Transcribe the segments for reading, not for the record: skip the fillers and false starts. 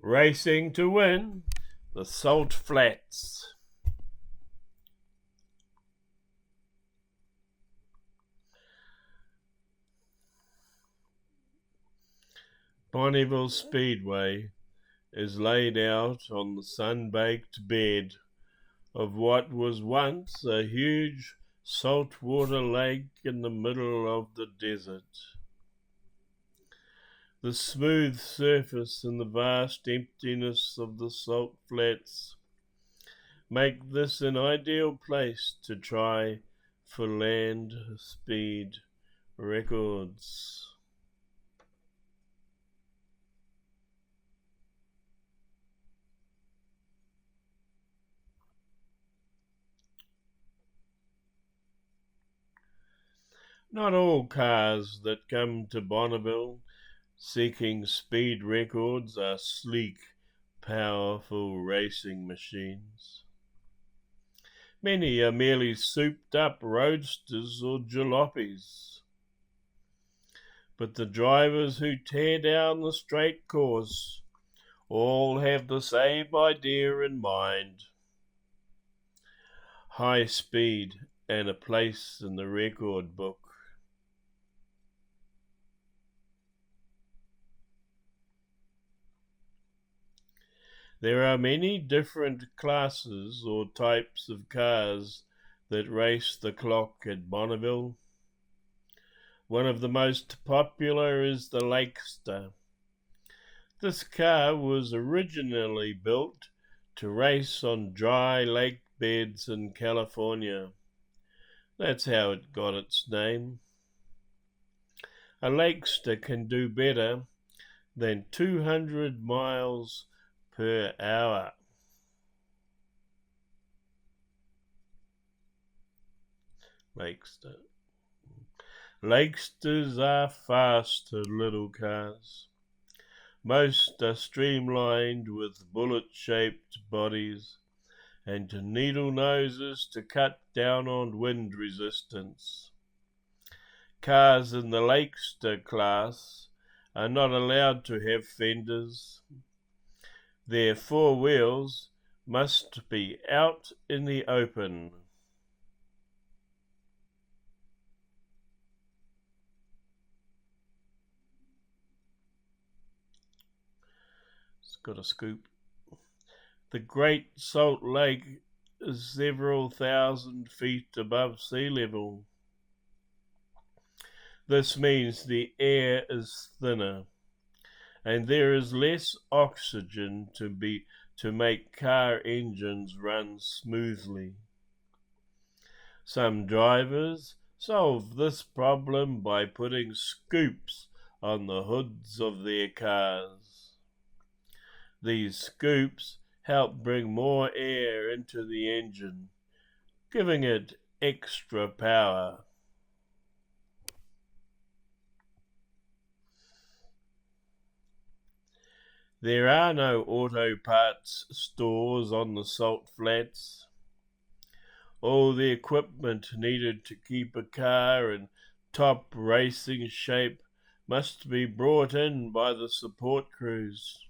racing to win the Salt Flats. Bonneville Speedway is laid out on the sun-baked bed of what was once a huge saltwater lake in the middle of the desert. The smooth surface and the vast emptiness of the salt flats make this an ideal place to try for land speed records. Not all cars that come to Bonneville seeking speed records are sleek, powerful racing machines. Many are merely souped-up roadsters or jalopies. But the drivers who tear down the straight course all have the same idea in mind: high speed and a place in the record book. There are many different classes or types of cars that race the clock at Bonneville. One of the most popular is the Lakester. This car was originally built to race on dry lake beds in California. That's how it got its name. A Lakester can do better than 200 miles per hour. Lakester. Lakesters are fast little cars. Most are streamlined with bullet-shaped bodies and needle noses to cut down on wind resistance. Cars in the Lakester class are not allowed to have fenders. Their four wheels must be out in the open. It's got a scoop. The Great Salt Lake is several thousand feet above sea level. This means the air is thinner, and there is less oxygen to make car engines run smoothly. Some drivers solve this problem by putting scoops on the hoods of their cars. These scoops help bring more air into the engine, giving it extra power. There are no auto parts stores on the Salt Flats. All the equipment needed to keep a car in top racing shape must be brought in by the support crews.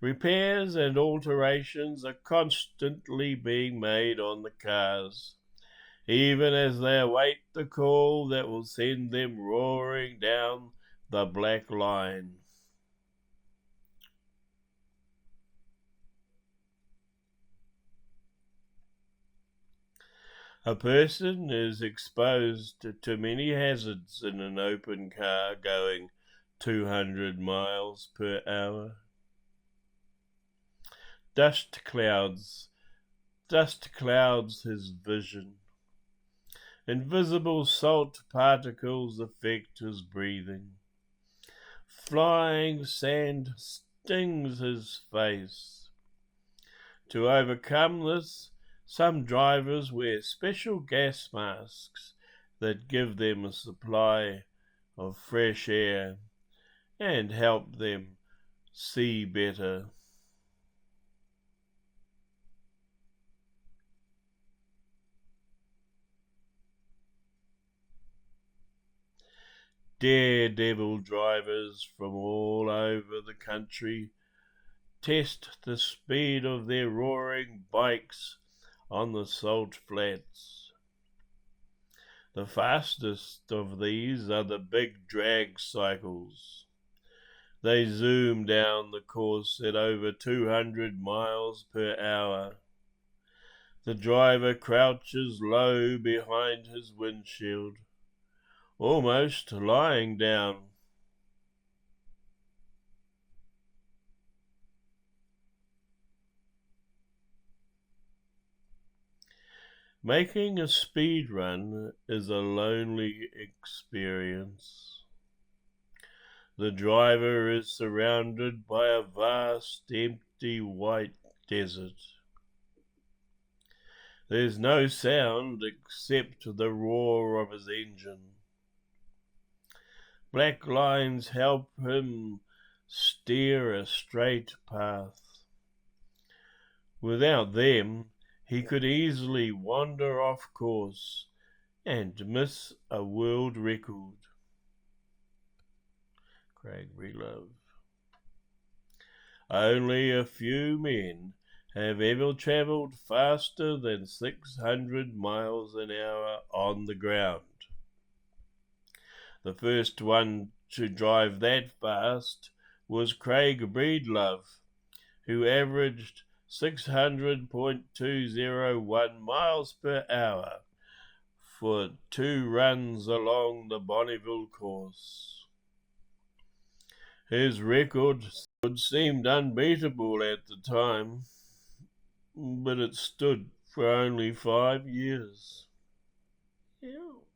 Repairs and alterations are constantly being made on the cars, even as they await the call that will send them roaring down the black line. A person is exposed to many hazards in an open car going 200 miles per hour. Dust clouds his vision. Invisible salt particles affect his breathing. Flying sand stings his face. To overcome this, some drivers wear special gas masks that give them a supply of fresh air and help them see better. Daredevil drivers from all over the country test the speed of their roaring bikes on the salt flats. The fastest of these are the big drag cycles. They zoom down the course at over 200 miles per hour. The driver crouches low behind his windshield, almost lying down. Making a speed run is a lonely experience. The driver is surrounded by a vast, empty, white desert. There's no sound except the roar of his engine. Black lines help him steer a straight path. Without them, he could easily wander off course and miss a world record. Craig Relove. Only a few men have ever travelled faster than 600 miles an hour on the ground. The first one to drive that fast was Craig Breedlove, who averaged 600.201 miles per hour for 2 runs along the Bonneville course. His record seemed unbeatable at the time, but it stood for only 5 years. Ew.